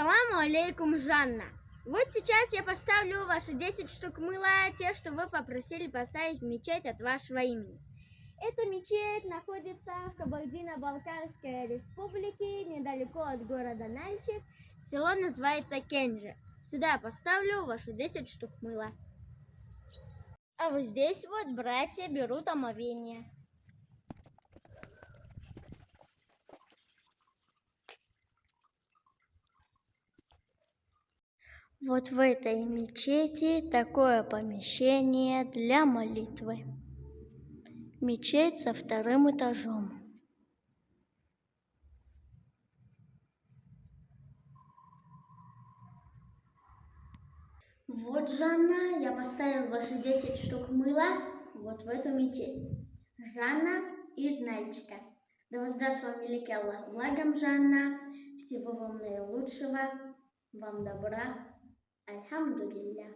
Ассаламу алейкум, Жанна. Вот сейчас я поставлю ваши 10 штук мыла, те, что вы попросили поставить в мечеть от вашего имени. Эта мечеть находится в Кабардино-Балкарской республике, недалеко от города Нальчик. Село называется Кенджи. Сюда я поставлю ваши 10 штук мыла. А вот здесь вот братья берут омовение. Вот в этой мечети такое помещение для молитвы. Мечеть со вторым этажом. Вот, Жанна, я поставил ваши 10 штук мыла вот в эту мечеть. Жанна из Нальчика. Да воздаст вам великий Аллах благом, Жанна. Всего вам наилучшего, вам добра. Альхамдулилля.